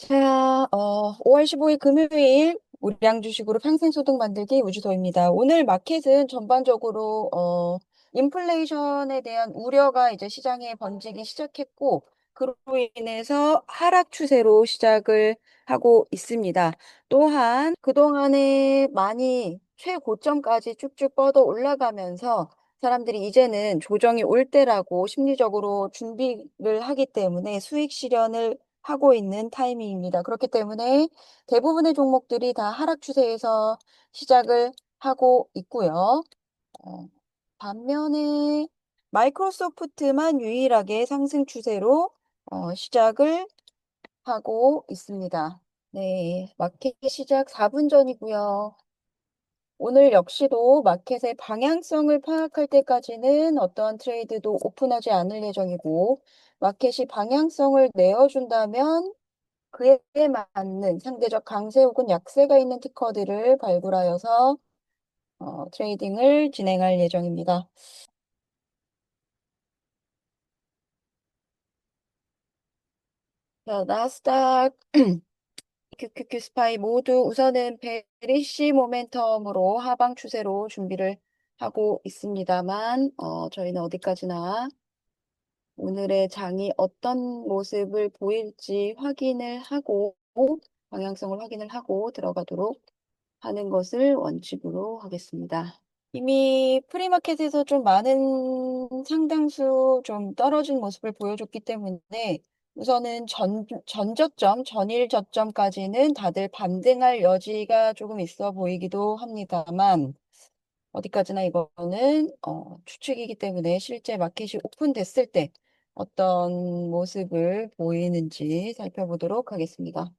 자, 5월 15일 금요일 우량 주식으로 평생소득 만들기 우주소입니다. 오늘 마켓은 전반적으로 인플레이션에 대한 우려가 이제 시장에 번지기 시작했고 그로 인해서 하락 추세로 시작을 하고 있습니다. 또한 그동안에 많이 최고점까지 쭉쭉 뻗어 올라가면서 사람들이 이제는 조정이 올 때라고 심리적으로 준비를 하기 때문에 수익 실현을 하고 있는 타이밍입니다. 그렇기 때문에 대부분의 종목들이 다 하락 추세에서 시작을 하고 있고요. 어, 반면에 마이크로소프트만 유일하게 상승 추세로 시작을 하고 있습니다. 네, 마켓 시작 4분 전이고요. 오늘 역시도 마켓의 방향성을 파악할 때까지는 어떠한 트레이드도 오픈하지 않을 예정이고, 마켓이 방향성을 내어준다면 그에 맞는 상대적 강세 혹은 약세가 있는 특허들을 발굴하여서 트레이딩을 진행할 예정입니다. 자, 나스닥, QQQ 스파이 모두 우선은 베리시 모멘텀으로 하방 추세로 준비를 하고 있습니다만, 저희는 어디까지나 오늘의 장이 어떤 모습을 보일지 확인을 하고, 방향성을 확인을 하고 들어가도록 하는 것을 원칙으로 하겠습니다. 이미 프리마켓에서 좀 많은 상당수 좀 떨어진 모습을 보여줬기 때문에 우선은 전저점, 전일 저점까지는 다들 반등할 여지가 조금 있어 보이기도 합니다만 어디까지나 이거는 추측이기 때문에 실제 마켓이 오픈됐을 때 어떤 모습을 보이는지 살펴보도록 하겠습니다.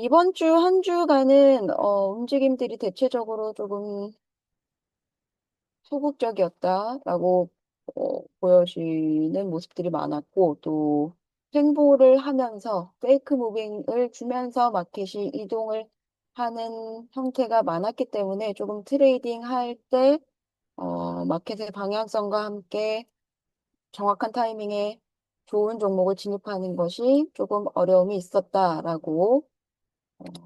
이번 주 한 주간은 움직임들이 대체적으로 조금 소극적이었다라고 보여지는 모습들이 많았고 또 횡보를 하면서 페이크 무빙을 주면서 마켓이 이동을 하는 형태가 많았기 때문에 조금 트레이딩 할 때 마켓의 방향성과 함께 정확한 타이밍에 좋은 종목을 진입하는 것이 조금 어려움이 있었다라고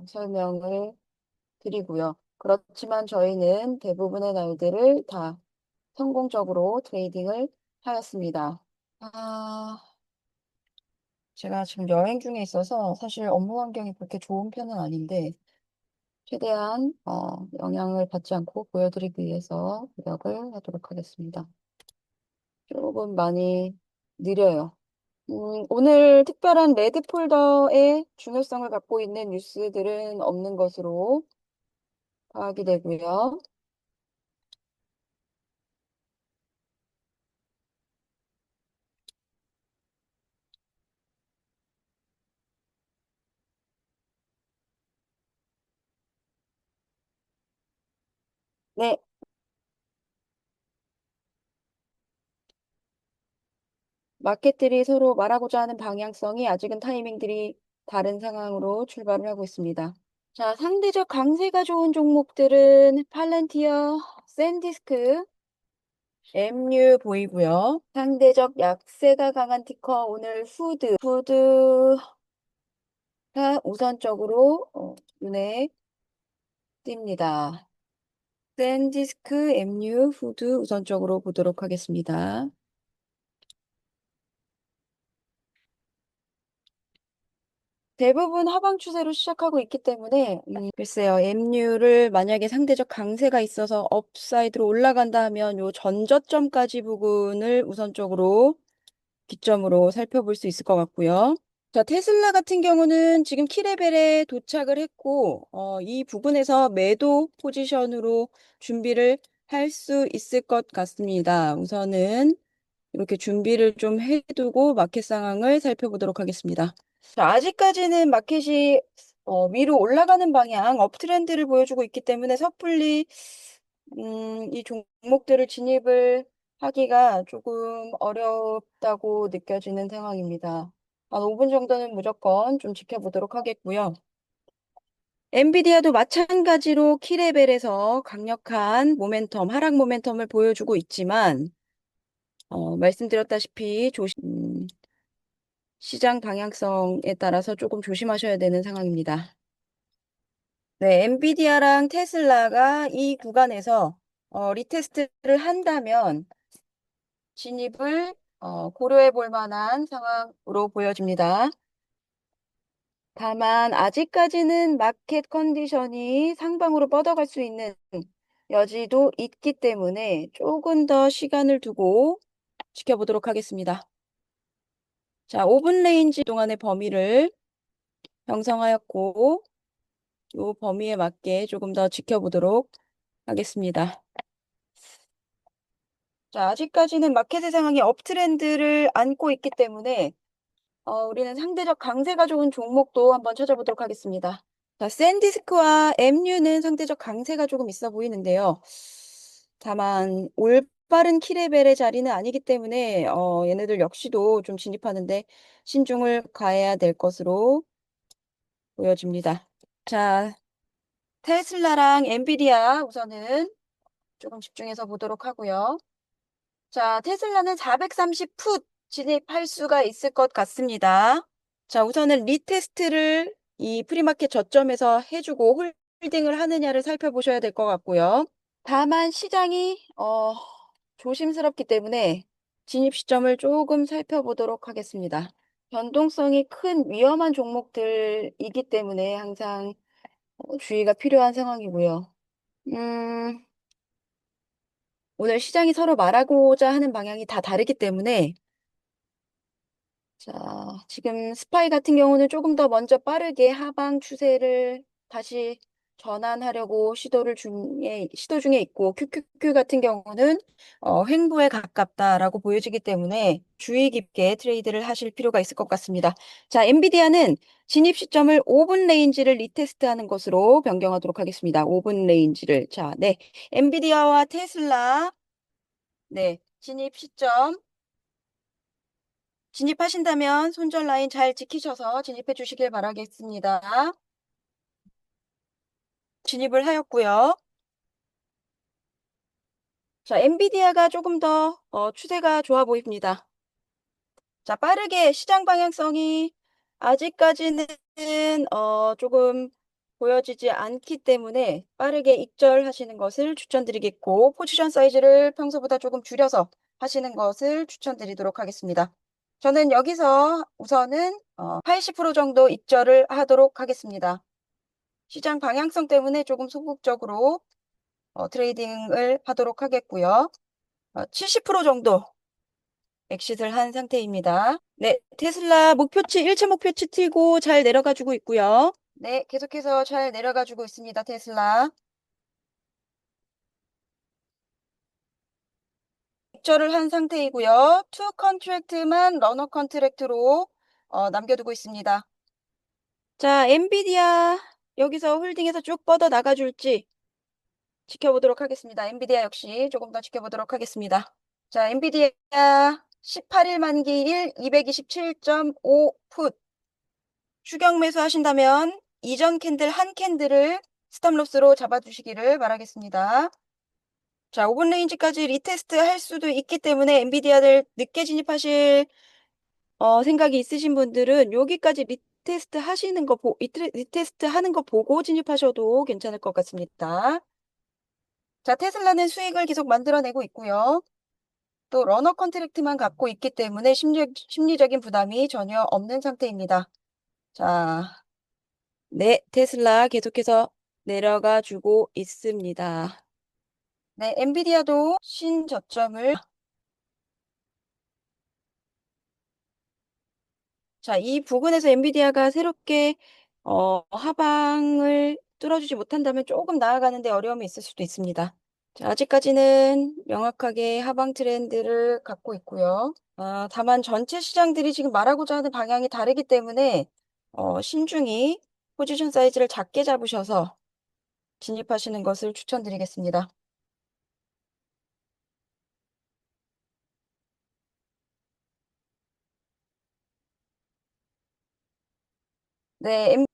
설명을 드리고요. 그렇지만 저희는 대부분의 날들을 다 성공적으로 트레이딩을 하였습니다. 아, 제가 지금 여행 중에 있어서 사실 업무 환경이 그렇게 좋은 편은 아닌데, 최대한 영향을 받지 않고 보여드리기 위해서 노력을 하도록 하겠습니다. 조금 많이 느려요. 오늘 특별한 레드 폴더의 중요성을 갖고 있는 뉴스들은 없는 것으로 파악이 되고요. 네, 마켓들이 서로 말하고자 하는 방향성이 아직은 타이밍들이 다른 상황으로 출발을 하고 있습니다. 자, 상대적 강세가 좋은 종목들은 팔란티어, 샌디스크, MU 보이고요. 상대적 약세가 강한 티커 오늘 푸드가 우선적으로 눈에 띕니다. 샌디스크, MU, 푸드 우선적으로 보도록 하겠습니다. 대부분 하방 추세로 시작하고 있기 때문에 글쎄요. MU를 만약에 상대적 강세가 있어서 업사이드로 올라간다 하면 요 전저점까지 부근을 우선적으로 기점으로 살펴볼 수 있을 것 같고요. 자, 테슬라 같은 경우는 지금 키레벨에 도착을 했고 이 부분에서 매도 포지션으로 준비를 할 수 있을 것 같습니다. 우선은 이렇게 준비를 좀 해두고 마켓 상황을 살펴보도록 하겠습니다. 자, 아직까지는 마켓이 위로 올라가는 방향, 업트렌드를 보여주고 있기 때문에 섣불리 이 종목들을 진입을 하기가 조금 어렵다고 느껴지는 상황입니다. 한 5분 정도는 무조건 좀 지켜보도록 하겠고요. 엔비디아도 마찬가지로 키레벨에서 강력한 모멘텀, 하락 모멘텀을 보여주고 있지만 말씀드렸다시피 시장 방향성에 따라서 조금 조심하셔야 되는 상황입니다. 네, 엔비디아랑 테슬라가 이 구간에서 리테스트를 한다면 진입을 고려해 볼 만한 상황으로 보여집니다. 다만 아직까지는 마켓 컨디션이 상방으로 뻗어갈 수 있는 여지도 있기 때문에 조금 더 시간을 두고 지켜보도록 하겠습니다. 자, 5분 레인지 동안의 범위를 형성하였고 이 범위에 맞게 조금 더 지켜보도록 하겠습니다. 자, 아직까지는 마켓의 상황이 업트렌드를 안고 있기 때문에 우리는 상대적 강세가 좋은 종목도 한번 찾아보도록 하겠습니다. 자, 샌디스크와 엠유는 상대적 강세가 조금 있어 보이는데요. 다만 올바른 키레벨의 자리는 아니기 때문에 얘네들 역시도 좀 진입하는데 신중을 가해야 될 것으로 보여집니다. 자, 테슬라랑 엔비디아 우선은 조금 집중해서 보도록 하고요. 자, 테슬라는 430풋 진입할 수가 있을 것 같습니다. 자, 우선은 리테스트를 이 프리마켓 저점에서 해주고 홀딩을 하느냐를 살펴보셔야 될 것 같고요. 다만 시장이 조심스럽기 때문에 진입 시점을 조금 살펴보도록 하겠습니다. 변동성이 큰 위험한 종목들이기 때문에 항상 주의가 필요한 상황이고요. 음, 오늘 시장이 서로 말하고자 하는 방향이 다 다르기 때문에 자, 지금 스파이 같은 경우는 조금 더 먼저 빠르게 하방 추세를 다시 전환하려고 시도 중에 있고, QQQ 같은 경우는 횡보에 가깝다라고 보여지기 때문에 주의 깊게 트레이드를 하실 필요가 있을 것 같습니다. 자, 엔비디아는 진입 시점을 5분 레인지를 리테스트하는 것으로 변경하도록 하겠습니다. 5분 레인지를. 자, 네. 엔비디아와 테슬라, 네. 진입 시점 진입하신다면 손절 라인 잘 지키셔서 진입해 주시길 바라겠습니다. 진입을 하였고요. 자, 엔비디아가 조금 더 추세가 좋아 보입니다. 자, 빠르게 시장 방향성이 아직까지는 조금 보여지지 않기 때문에 빠르게 익절하시는 것을 추천드리겠고 포지션 사이즈를 평소보다 조금 줄여서 하시는 것을 추천드리도록 하겠습니다. 저는 여기서 우선은 80% 정도 익절을 하도록 하겠습니다. 시장 방향성 때문에 조금 소극적으로 트레이딩을 하도록 하겠고요. 70% 정도 엑싯을 한 상태입니다. 네, 테슬라 목표치 1차 목표치 틀고 잘 내려가 주고 있고요. 네, 계속해서 잘 내려가 주고 있습니다. 테슬라. 익절을 한 상태이고요. 투 컨트랙트만 러너 컨트랙트로 남겨두고 있습니다. 자, 엔비디아 여기서 홀딩해서 쭉 뻗어 나가줄지 지켜보도록 하겠습니다. 엔비디아 역시 조금 더 지켜보도록 하겠습니다. 자, 엔비디아 18일 만기일 227.5풋 추격 매수 하신다면 이전 캔들 한 캔들을 스탑로스로 잡아주시기를 바라겠습니다. 자, 5분 레인지까지 리테스트 할 수도 있기 때문에 엔비디아를 늦게 진입하실 생각이 있으신 분들은 여기까지 리테스트 하는 거 보고 진입하셔도 괜찮을 것 같습니다. 자, 테슬라는 수익을 계속 만들어내고 있고요. 또 러너 컨트랙트만 갖고 있기 때문에 심리적인 부담이 전혀 없는 상태입니다. 자, 네, 테슬라 계속해서 내려가 주고 있습니다. 네, 엔비디아도 신저점을 자, 이 부분에서 엔비디아가 새롭게 하방을 뚫어주지 못한다면 조금 나아가는데 어려움이 있을 수도 있습니다. 자, 아직까지는 명확하게 하방 트렌드를 갖고 있고요. 다만 전체 시장들이 지금 말하고자 하는 방향이 다르기 때문에 신중히 포지션 사이즈를 작게 잡으셔서 진입하시는 것을 추천드리겠습니다. 네,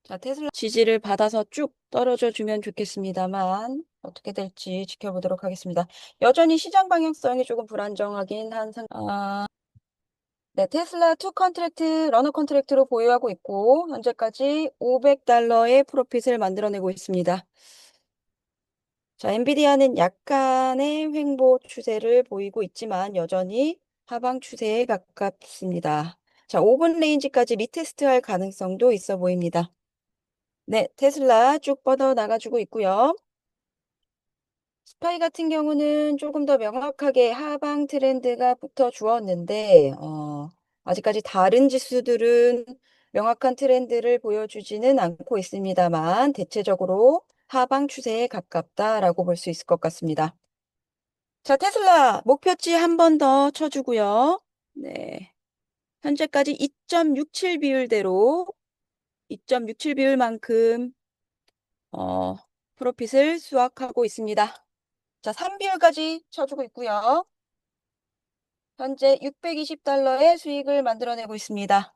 자, 테슬라 지지를 받아서 쭉 떨어져 주면 좋겠습니다만 어떻게 될지 지켜보도록 하겠습니다. 여전히 시장 방향성이 조금 불안정하긴 한 네, 테슬라 투 컨트랙트, 러너 컨트랙트로 보유하고 있고 현재까지 $500의 프로핏을 만들어내고 있습니다. 자, 엔비디아는 약간의 횡보 추세를 보이고 있지만 여전히 하방 추세에 가깝습니다. 자, 5분 레인지까지 리테스트할 가능성도 있어 보입니다. 네, 테슬라 쭉 뻗어 나가주고 있고요. 스파이 같은 경우는 조금 더 명확하게 하방 트렌드가 붙어 주었는데, 아직까지 다른 지수들은 명확한 트렌드를 보여주지는 않고 있습니다만, 대체적으로 하방 추세에 가깝다라고 볼 수 있을 것 같습니다. 자, 테슬라 목표치 한 번 더 쳐주고요. 네. 현재까지 2.67 비율대로 2.67 비율만큼 프로핏을 수확하고 있습니다. 자, 3비율까지 쳐주고 있고요. 현재 $620의 수익을 만들어내고 있습니다.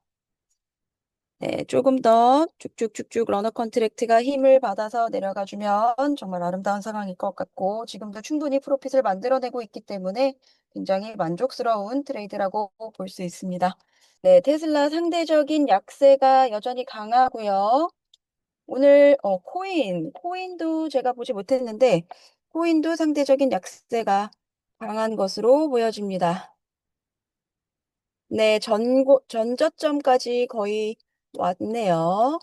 네, 조금 더 쭉쭉쭉쭉 러너 컨트랙트가 힘을 받아서 내려가주면 정말 아름다운 상황일 것 같고 지금도 충분히 프로핏을 만들어내고 있기 때문에 굉장히 만족스러운 트레이드라고 볼 수 있습니다. 네, 테슬라 상대적인 약세가 여전히 강하고요. 오늘 코인도 제가 보지 못했는데 코인도 상대적인 약세가 강한 것으로 보여집니다. 네, 전저점까지 거의 왔네요.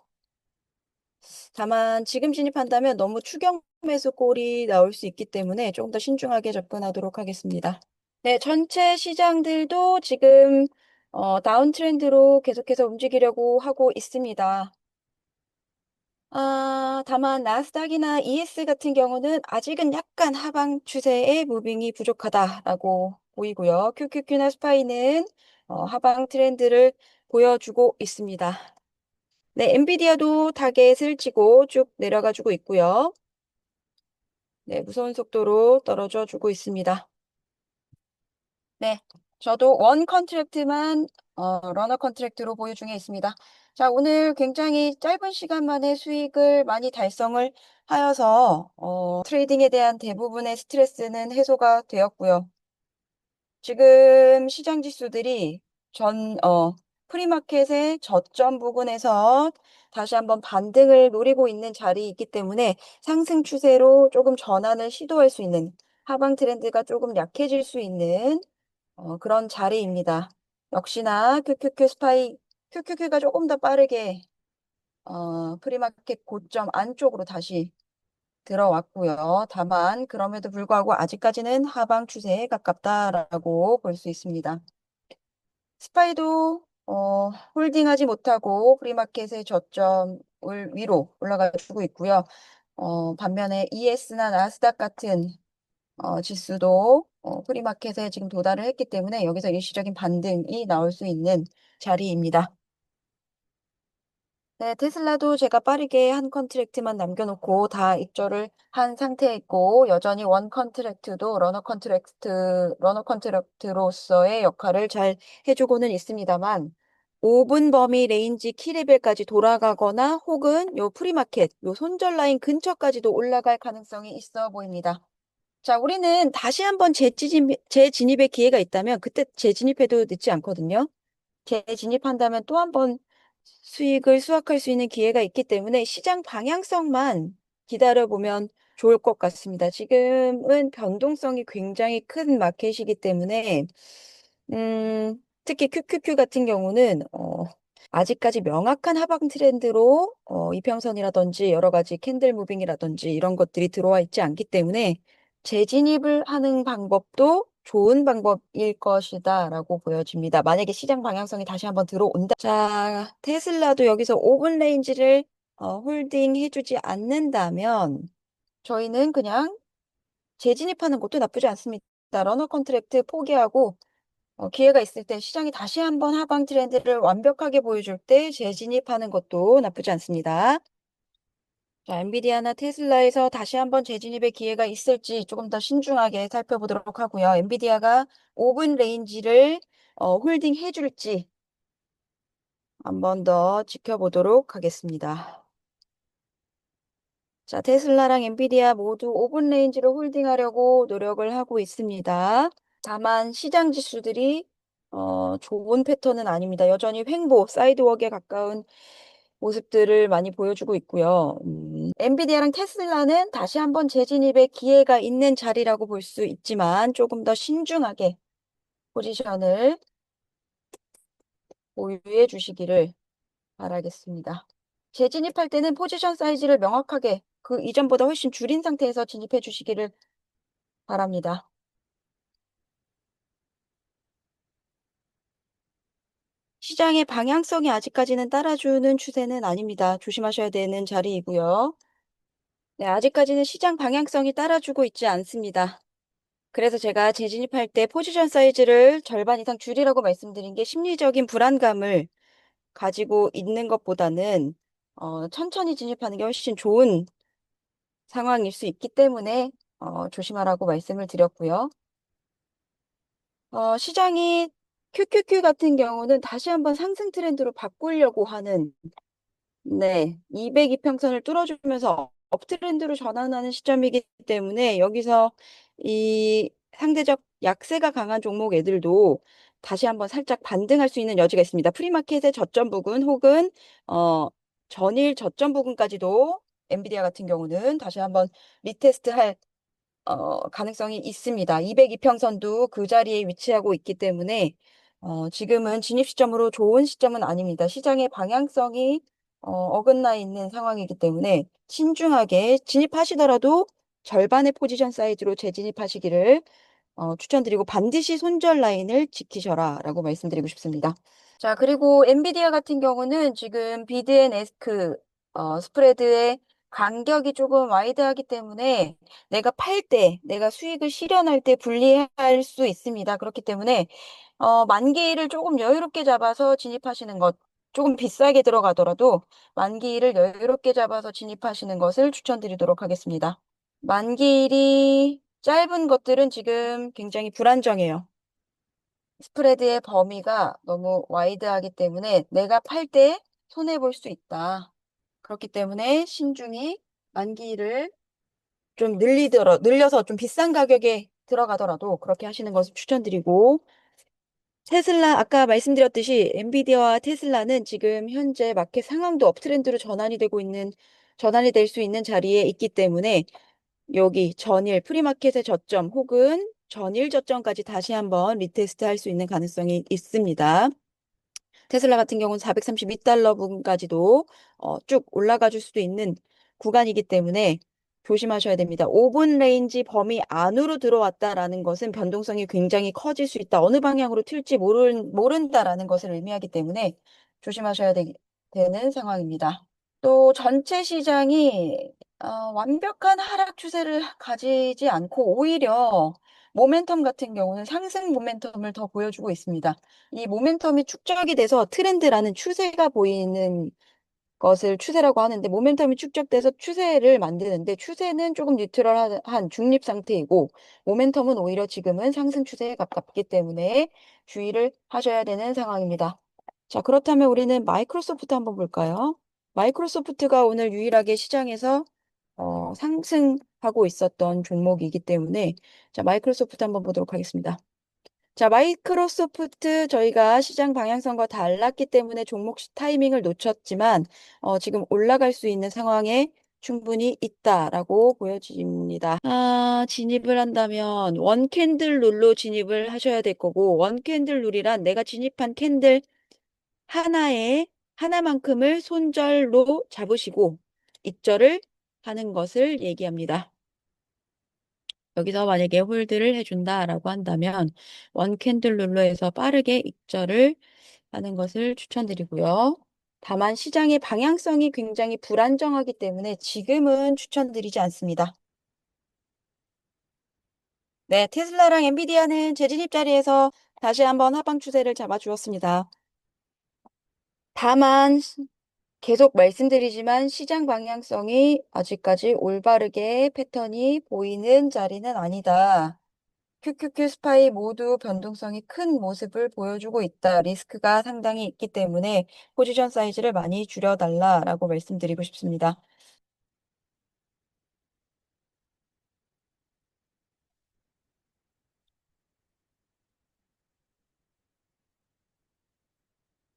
다만 지금 진입한다면 너무 추격 매수 꼴이 나올 수 있기 때문에 조금 더 신중하게 접근하도록 하겠습니다. 네, 전체 시장들도 지금 다운 트렌드로 계속해서 움직이려고 하고 있습니다. 다만 나스닥이나 ES 같은 경우는 아직은 약간 하방 추세의 무빙이 부족하다라고 보이고요. QQQ나 스파이는 하방 트렌드를 보여주고 있습니다. 네, 엔비디아도 타겟을 치고 쭉 내려가주고 있고요. 네, 무서운 속도로 떨어져 주고 있습니다. 네, 저도 원 컨트랙트만 러너 컨트랙트로 보유 중에 있습니다. 자, 오늘 굉장히 짧은 시간 만에 수익을 많이 달성을 하여서 트레이딩에 대한 대부분의 스트레스는 해소가 되었고요. 지금 시장 지수들이 프리마켓의 저점 부근에서 다시 한번 반등을 노리고 있는 자리에 있기 때문에 상승 추세로 조금 전환을 시도할 수 있는 하방 트렌드가 조금 약해질 수 있는 그런 자리입니다. 역시나 QQQ 스파이, QQQ가 조금 더 빠르게 프리마켓 고점 안쪽으로 다시 들어왔고요. 다만 그럼에도 불구하고 아직까지는 하방 추세에 가깝다라고 볼 수 있습니다. 스파이도 홀딩하지 못하고 프리마켓의 저점을 위로 올라가 주고 있고요. 반면에 ES나 나스닥 같은 지수도 프리마켓에 지금 도달을 했기 때문에 여기서 일시적인 반등이 나올 수 있는 자리입니다. 네, 테슬라도 제가 빠르게 한 컨트랙트만 남겨놓고 다 입절을 한 상태에 있고 여전히 원 컨트랙트도 러너 컨트랙트로서의 역할을 잘 해주고는 있습니다만 5분 범위 레인지 키레벨까지 돌아가거나 혹은 요 프리마켓, 요 손절 라인 근처까지도 올라갈 가능성이 있어 보입니다. 자, 우리는 다시 한번 재진입의 기회가 있다면 그때 재진입해도 늦지 않거든요. 재진입한다면 또 한 번 수익을 수확할 수 있는 기회가 있기 때문에 시장 방향성만 기다려보면 좋을 것 같습니다. 지금은 변동성이 굉장히 큰 마켓이기 때문에 특히 QQQ 같은 경우는 아직까지 명확한 하방 트렌드로 이평선이라든지 여러 가지 캔들 무빙이라든지 이런 것들이 들어와 있지 않기 때문에 재진입을 하는 방법도 좋은 방법일 것이다라고 보여집니다. 만약에 시장 방향성이 다시 한번 들어온다. 자, 테슬라도 여기서 5분 레인지를 홀딩 해주지 않는다면 저희는 그냥 재진입하는 것도 나쁘지 않습니다. 러너 컨트랙트 포기하고 기회가 있을 때 시장이 다시 한번 하방 트렌드를 완벽하게 보여줄 때 재진입하는 것도 나쁘지 않습니다. 자, 엔비디아나 테슬라에서 다시 한번 재진입의 기회가 있을지 조금 더 신중하게 살펴보도록 하고요. 엔비디아가 5분 레인지를 홀딩 해줄지 한 번 더 지켜보도록 하겠습니다. 자, 테슬라랑 엔비디아 모두 5분 레인지로 홀딩하려고 노력을 하고 있습니다. 다만 시장 지수들이 좋은 패턴은 아닙니다. 여전히 횡보, 사이드웍에 가까운 모습들을 많이 보여주고 있고요. 엔비디아랑 테슬라는 다시 한번 재진입의 기회가 있는 자리라고 볼 수 있지만 조금 더 신중하게 포지션을 보유해 주시기를 바라겠습니다. 재진입할 때는 포지션 사이즈를 명확하게 그 이전보다 훨씬 줄인 상태에서 진입해 주시기를 바랍니다. 시장의 방향성이 아직까지는 따라주는 추세는 아닙니다. 조심하셔야 되는 자리이고요. 네, 아직까지는 시장 방향성이 따라주고 있지 않습니다. 그래서 제가 재진입할 때 포지션 사이즈를 절반 이상 줄이라고 말씀드린 게 심리적인 불안감을 가지고 있는 것보다는 천천히 진입하는 게 훨씬 좋은 상황일 수 있기 때문에 조심하라고 말씀을 드렸고요. 시장이 QQQ 같은 경우는 다시 한번 상승 트렌드로 바꾸려고 하는 네, 202평선을 뚫어주면서 업트렌드로 전환하는 시점이기 때문에 여기서 이 상대적 약세가 강한 종목 애들도 다시 한번 살짝 반등할 수 있는 여지가 있습니다. 프리마켓의 저점 부근 혹은 어, 전일 저점 부근까지도 엔비디아 같은 경우는 다시 한번 리테스트할 가능성이 있습니다. 202평선도 그 자리에 위치하고 있기 때문에 지금은 진입 시점으로 좋은 시점은 아닙니다. 시장의 방향성이 어긋나 있는 상황이기 때문에 신중하게 진입하시더라도 절반의 포지션 사이즈로 재진입하시기를 추천드리고 반드시 손절 라인을 지키셔라라고 말씀드리고 싶습니다. 자, 그리고 엔비디아 같은 경우는 지금 비드 앤 에스크 스프레드의 간격이 조금 와이드하기 때문에 내가 팔 때, 내가 수익을 실현할 때 불리할 수 있습니다. 그렇기 때문에 만기일을 조금 여유롭게 잡아서 진입하시는 것, 조금 비싸게 들어가더라도 만기일을 여유롭게 잡아서 진입하시는 것을 추천드리도록 하겠습니다. 만기일이 짧은 것들은 지금 굉장히 불안정해요. 스프레드의 범위가 너무 와이드하기 때문에 내가 팔 때 손해볼 수 있다. 그렇기 때문에 신중히 만기를 좀 늘려서 좀 비싼 가격에 들어가더라도 그렇게 하시는 것을 추천드리고, 테슬라, 아까 말씀드렸듯이 엔비디아와 테슬라는 지금 현재 마켓 상황도 업트렌드로 전환이 될 수 있는 자리에 있기 때문에 여기 전일 프리마켓의 저점 혹은 전일 저점까지 다시 한번 리테스트 할 수 있는 가능성이 있습니다. 테슬라 같은 경우는 432달러 부근까지도 쭉 올라가 줄 수도 있는 구간이기 때문에 조심하셔야 됩니다. 5분 레인지 범위 안으로 들어왔다라는 것은 변동성이 굉장히 커질 수 있다. 어느 방향으로 튈지 모른다라는 것을 의미하기 때문에 조심하셔야 되는 상황입니다. 또 전체 시장이 완벽한 하락 추세를 가지지 않고 오히려 모멘텀 같은 경우는 상승 모멘텀을 더 보여주고 있습니다. 이 모멘텀이 축적이 돼서 트렌드라는 추세가 보이는 것을 추세라고 하는데 모멘텀이 축적돼서 추세를 만드는데 추세는 조금 뉴트럴한 중립 상태이고 모멘텀은 오히려 지금은 상승 추세에 가깝기 때문에 주의를 하셔야 되는 상황입니다. 자, 그렇다면 우리는 마이크로소프트 한번 볼까요? 마이크로소프트가 오늘 유일하게 시장에서 상승하고 있었던 종목이기 때문에 자, 마이크로소프트 한번 보도록 하겠습니다. 자, 마이크로소프트 저희가 시장 방향성과 달랐기 때문에 종목 타이밍을 놓쳤지만 지금 올라갈 수 있는 상황에 충분히 있다라고 보여집니다. 진입을 한다면 원 캔들 룰로 진입을 하셔야 될 거고 원 캔들 룰이란 내가 진입한 캔들 하나만큼을 손절로 잡으시고 입절을 하는 것을 얘기합니다. 여기서 만약에 홀드를 해준다라고 한다면 원 캔들 룰로 해서 빠르게 입절을 하는 것을 추천드리고요. 다만 시장의 방향성이 굉장히 불안정하기 때문에 지금은 추천드리지 않습니다. 네, 테슬라랑 엔비디아는 재진입 자리에서 다시 한번 하방 추세를 잡아주었습니다. 다만 계속 말씀드리지만 시장 방향성이 아직까지 올바르게 패턴이 보이는 자리는 아니다. QQQ 스파이 모두 변동성이 큰 모습을 보여주고 있다. 리스크가 상당히 있기 때문에 포지션 사이즈를 많이 줄여달라라고 말씀드리고 싶습니다.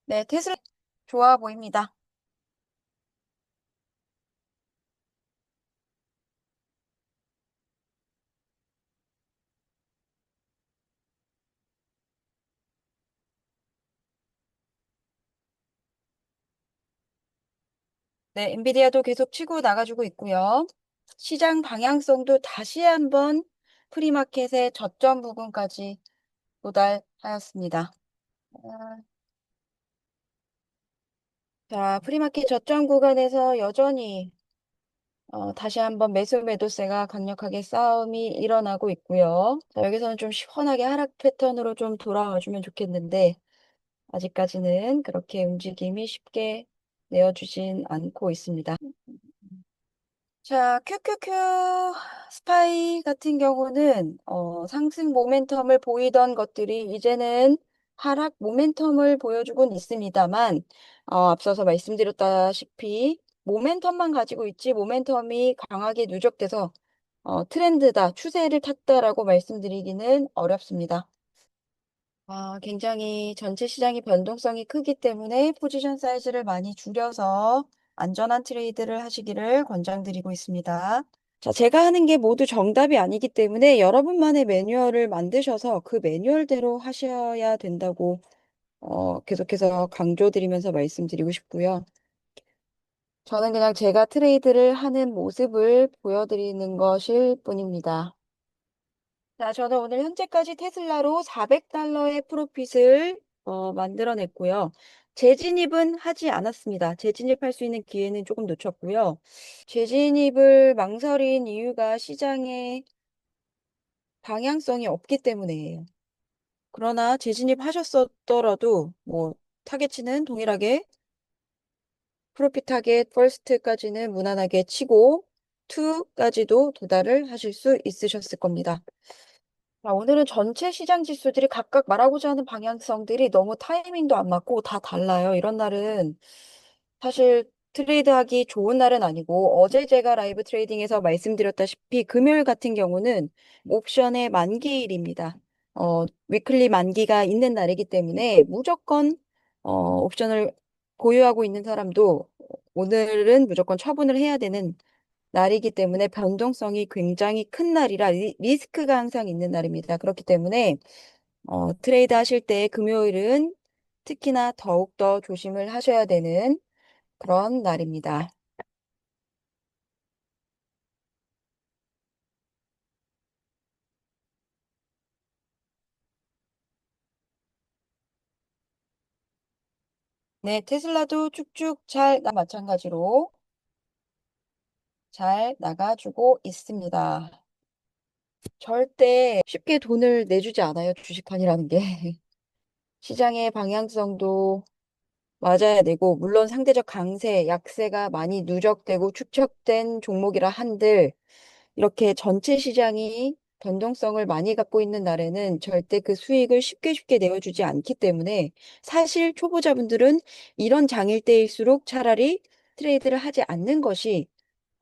네, 테슬라 좋아 보입니다. 네, 엔비디아도 계속 치고 나가주고 있고요. 시장 방향성도 다시 한번 프리마켓의 저점 부근까지 도달하였습니다. 아, 자, 프리마켓 저점 구간에서 여전히 다시 한번 매수 매도세가 강력하게 싸움이 일어나고 있고요. 자, 여기서는 좀 시원하게 하락 패턴으로 좀 돌아와주면 좋겠는데 아직까지는 그렇게 움직임이 쉽게 내어주진 않고 있습니다. 자, 큐큐큐 스파이 같은 경우는 상승 모멘텀을 보이던 것들이 이제는 하락 모멘텀을 보여주곤 있습니다만 앞서서 말씀드렸다시피 모멘텀만 가지고 있지 모멘텀이 강하게 누적돼서 트렌드다, 추세를 탔다라고 말씀드리기는 어렵습니다. 굉장히 전체 시장의 변동성이 크기 때문에 포지션 사이즈를 많이 줄여서 안전한 트레이드를 하시기를 권장드리고 있습니다. 자, 제가 하는 게 모두 정답이 아니기 때문에 여러분만의 매뉴얼을 만드셔서 그 매뉴얼대로 하셔야 된다고 계속해서 강조드리면서 말씀드리고 싶고요. 저는 그냥 제가 트레이드를 하는 모습을 보여드리는 것일 뿐입니다. 자, 저는 오늘 현재까지 테슬라로 400달러의 프로핏을 만들어냈고요. 재진입은 하지 않았습니다. 재진입할 수 있는 기회는 조금 놓쳤고요. 재진입을 망설인 이유가 시장의 방향성이 없기 때문이에요. 그러나 재진입하셨더라도 뭐 타겟치는 동일하게 프로핏 타겟 퍼스트까지는 무난하게 치고 2까지도 도달을 하실 수 있으셨을 겁니다. 자, 오늘은 전체 시장 지수들이 각각 말하고자 하는 방향성들이 너무 타이밍도 안 맞고 다 달라요. 이런 날은 사실 트레이드하기 좋은 날은 아니고 어제 제가 라이브 트레이딩에서 말씀드렸다시피 금요일 같은 경우는 옵션의 만기일입니다. 위클리 만기가 있는 날이기 때문에 무조건 옵션을 보유하고 있는 사람도 오늘은 무조건 처분을 해야 되는 날이기 때문에 변동성이 굉장히 큰 날이라 리스크가 항상 있는 날입니다. 그렇기 때문에 트레이드 하실 때 금요일은 특히나 더욱더 조심을 하셔야 되는 그런 날입니다. 네, 테슬라도 쭉쭉 마찬가지로 잘 나가주고 있습니다. 절대 쉽게 돈을 내주지 않아요, 주식판이라는 게. 시장의 방향성도 맞아야 되고, 물론 상대적 강세, 약세가 많이 누적되고 축적된 종목이라 한들, 이렇게 전체 시장이 변동성을 많이 갖고 있는 날에는 절대 그 수익을 쉽게 쉽게 내어주지 않기 때문에 사실 초보자분들은 이런 장일 때일수록 차라리 트레이드를 하지 않는 것이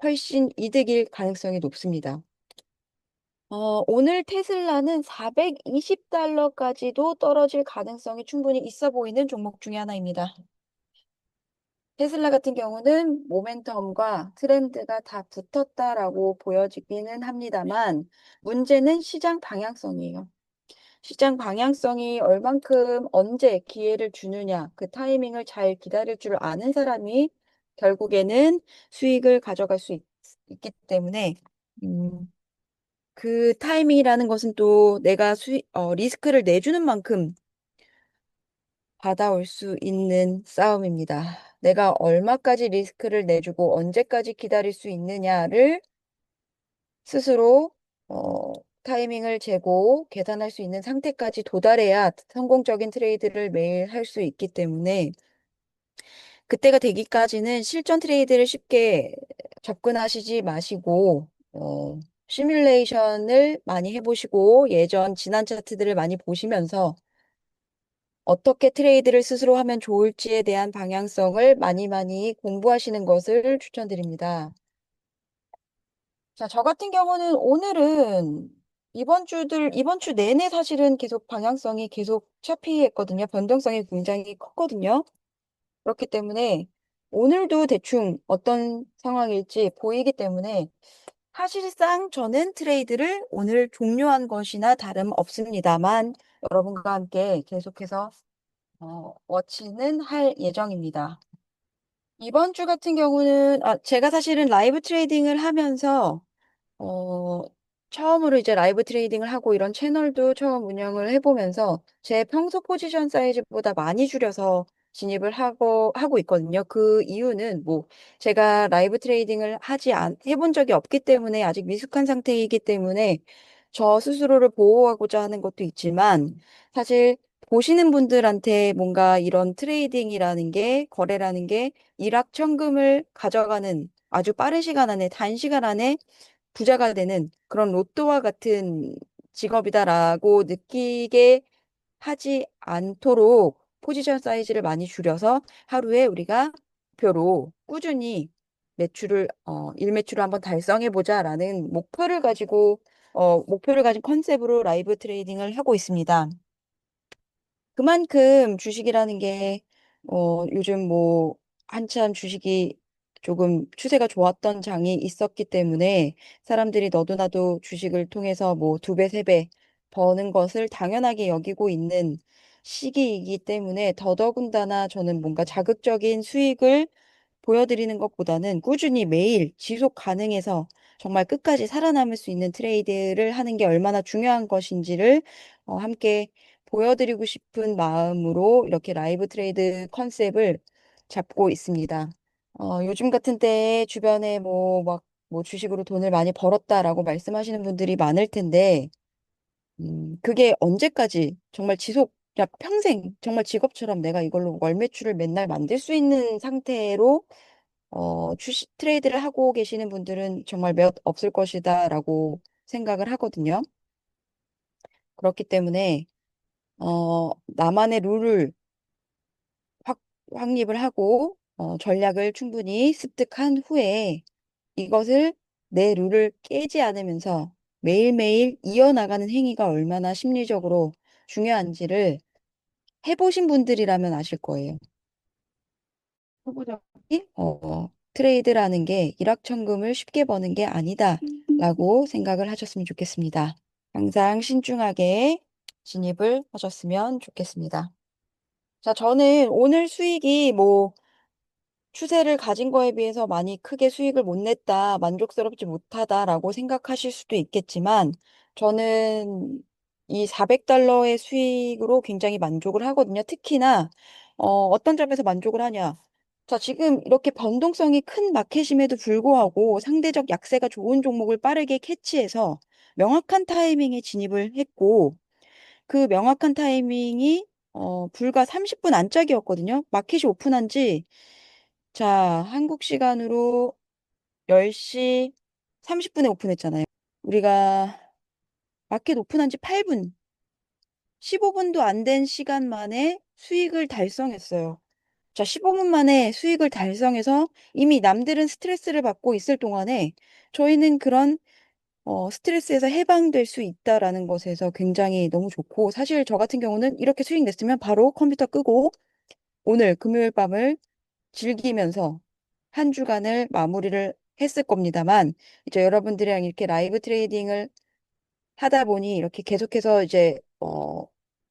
훨씬 이득일 가능성이 높습니다. 오늘 테슬라는 420달러까지도 떨어질 가능성이 충분히 있어 보이는 종목 중에 하나입니다. 테슬라 같은 경우는 모멘텀과 트렌드가 다 붙었다라고 보여지기는 합니다만 문제는 시장 방향성이에요. 시장 방향성이 얼만큼 언제 기회를 주느냐, 그 타이밍을 잘 기다릴 줄 아는 사람이 결국에는 수익을 가져갈 수 있기 때문에 음, 그 타이밍이라는 것은 또 내가 리스크를 내주는 만큼 받아올 수 있는 싸움입니다. 내가 얼마까지 리스크를 내주고 언제까지 기다릴 수 있느냐를 스스로 어, 타이밍을 재고 계산할 수 있는 상태까지 도달해야 성공적인 트레이드를 매일 할 수 있기 때문에 그때가 되기까지는 실전 트레이드를 쉽게 접근하시지 마시고 시뮬레이션을 많이 해보시고 예전 지난 차트들을 많이 보시면서 어떻게 트레이드를 스스로 하면 좋을지에 대한 방향성을 많이 많이 공부하시는 것을 추천드립니다. 자, 저 같은 경우는 오늘은 이번 주 내내 사실은 계속 방향성이 계속 차피했거든요. 변동성이 굉장히 컸거든요. 그렇기 때문에 오늘도 대충 어떤 상황일지 보이기 때문에 사실상 저는 트레이드를 오늘 종료한 것이나 다름없습니다만 여러분과 함께 계속해서 워치는 할 예정입니다. 이번 주 같은 경우는 제가 사실은 라이브 트레이딩을 하면서 어, 처음으로 이제 라이브 트레이딩을 하고 이런 채널도 처음 운영을 해보면서 제 평소 포지션 사이즈보다 많이 줄여서 진입을 하고 있거든요. 그 이유는 뭐 제가 라이브 트레이딩을 해본 적이 없기 때문에 아직 미숙한 상태이기 때문에 저 스스로를 보호하고자 하는 것도 있지만 사실 보시는 분들한테 뭔가 이런 트레이딩이라는 게 거래라는 게 일확천금을 가져가는 아주 빠른 시간 안에 단시간 안에 부자가 되는 그런 로또와 같은 직업이다라고 느끼게 하지 않도록 포지션 사이즈를 많이 줄여서 하루에 우리가 목표로 꾸준히 일매출을 한번 달성해 보자라는 목표를 가진 컨셉으로 라이브 트레이딩을 하고 있습니다. 그만큼 주식이라는 게, 요즘 뭐, 한참 주식이 조금 추세가 좋았던 장이 있었기 때문에 사람들이 너도 나도 주식을 통해서 뭐 두 배, 세 배 버는 것을 당연하게 여기고 있는 시기이기 때문에 더더군다나 저는 뭔가 자극적인 수익을 보여드리는 것보다는 꾸준히 매일 지속 가능해서 정말 끝까지 살아남을 수 있는 트레이드를 하는 게 얼마나 중요한 것인지를 함께 보여드리고 싶은 마음으로 이렇게 라이브 트레이드 컨셉을 잡고 있습니다. 요즘 같은 때에 주변에 뭐 주식으로 돈을 많이 벌었다라고 말씀하시는 분들이 많을 텐데, 그게 언제까지 정말 야, 평생 정말 직업처럼 내가 이걸로 월 매출을 맨날 만들 수 있는 상태로 주식 트레이드를 하고 계시는 분들은 정말 몇 없을 것이다라고 생각을 하거든요. 그렇기 때문에 나만의 룰을 확, 확립을 하고 전략을 충분히 습득한 후에 이것을 내 룰을 깨지 않으면서 매일매일 이어나가는 행위가 얼마나 심리적으로 중요한지를 해보신 분들이라면 아실 거예요. 초보자분이 트레이드라는 게 일확천금을 쉽게 버는 게 아니다라고 생각을 하셨으면 좋겠습니다. 항상 신중하게 진입을 하셨으면 좋겠습니다. 자, 저는 오늘 수익이 뭐 추세를 가진 거에 비해서 많이 크게 수익을 못 냈다, 만족스럽지 못하다라고 생각하실 수도 있겠지만, 저는 이 400달러의 수익으로 굉장히 만족을 하거든요. 특히나, 어떤 점에서 만족을 하냐. 자, 지금 이렇게 변동성이 큰 마켓임에도 불구하고 상대적 약세가 좋은 종목을 빠르게 캐치해서 명확한 타이밍에 진입을 했고, 그 명확한 타이밍이 불과 30분 안짝이었거든요. 마켓이 오픈한 지 자, 한국 시간으로 10시 30분에 오픈했잖아요. 우리가 마켓 오픈한 지 8분, 15분도 안 된 시간 만에 수익을 달성했어요. 자, 15분 만에 수익을 달성해서 이미 남들은 스트레스를 받고 있을 동안에 저희는 그런 스트레스에서 해방될 수 있다라는 것에서 굉장히 너무 좋고, 사실 저 같은 경우는 이렇게 수익 냈으면 바로 컴퓨터 끄고 오늘 금요일 밤을 즐기면서 한 주간을 마무리를 했을 겁니다만, 이제 여러분들이랑 이렇게 라이브 트레이딩을 하다 보니 이렇게 계속해서 이제,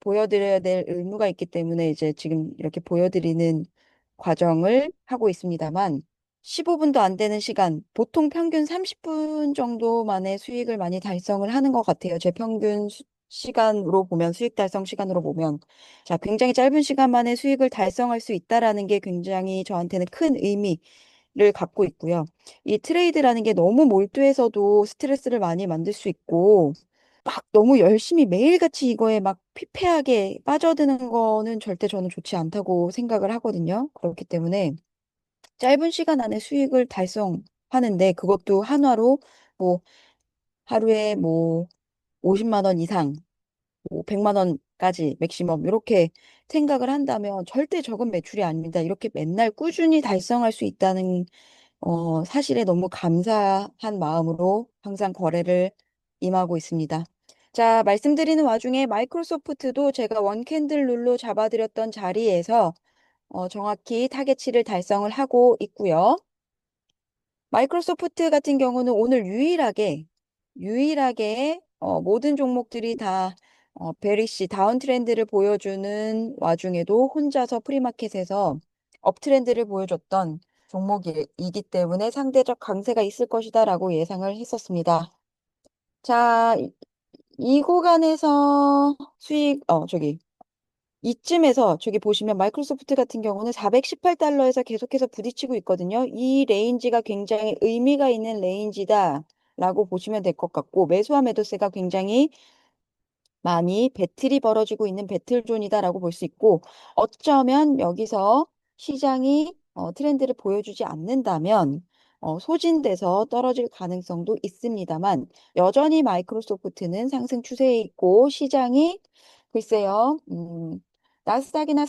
보여드려야 될 의무가 있기 때문에 이제 지금 이렇게 보여드리는 과정을 하고 있습니다만, 15분도 안 되는 시간, 보통 평균 30분 정도 만에 수익을 많이 달성을 하는 것 같아요. 제 평균 시간으로 보면, 수익 달성 시간으로 보면. 자, 굉장히 짧은 시간 만에 수익을 달성할 수 있다라는 게 굉장히 저한테는 큰 의미를 갖고 있고요. 이 트레이드라는 게 너무 몰두해서도 스트레스를 많이 만들 수 있고, 막 너무 열심히 매일같이 이거에 막 피폐하게 빠져드는 거는 절대 저는 좋지 않다고 생각을 하거든요. 그렇기 때문에 짧은 시간 안에 수익을 달성하는데 그것도 한화로 뭐 하루에 뭐 50만 원 이상, 뭐 100만 원까지 맥시멈 이렇게 생각을 한다면 절대 적은 매출이 아닙니다. 이렇게 맨날 꾸준히 달성할 수 있다는 사실에 너무 감사한 마음으로 항상 거래를 임하고 있습니다. 자, 말씀드리는 와중에 마이크로소프트도 제가 원캔들 룰로 잡아드렸던 자리에서 정확히 타겟치를 달성을 하고 있고요. 마이크로소프트 같은 경우는 오늘 유일하게 모든 종목들이 다 베리시 다운 트렌드를 보여주는 와중에도 혼자서 프리마켓에서 업 트렌드를 보여줬던 종목이기 때문에 상대적 강세가 있을 것이다라고 예상을 했었습니다. 자, 이 구간에서 이쯤에서 저기 보시면 마이크로소프트 같은 경우는 418달러에서 계속해서 부딪히고 있거든요. 이 레인지가 굉장히 의미가 있는 레인지다라고 보시면 될 것 같고, 매수와 매도세가 굉장히 많이 배틀이 벌어지고 있는 배틀존이다라고 볼 수 있고, 어쩌면 여기서 시장이 트렌드를 보여주지 않는다면 소진돼서 떨어질 가능성도 있습니다만, 여전히 마이크로소프트는 상승 추세에 있고 시장이 글쎄요, 나스닥이나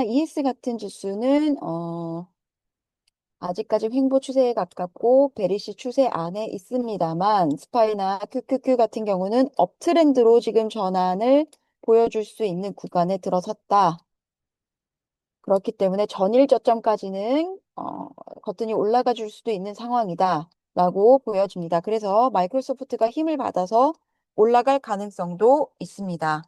ES 같은 지수는 아직까지 횡보 추세에 가깝고 베리시 추세 안에 있습니다만 스파이나 QQQ 같은 경우는 업트렌드로 지금 전환을 보여줄 수 있는 구간에 들어섰다. 그렇기 때문에 전일 저점까지는 거뜬히 올라가 줄 수도 있는 상황이다. 라고 보여집니다. 그래서 마이크로소프트가 힘을 받아서 올라갈 가능성도 있습니다.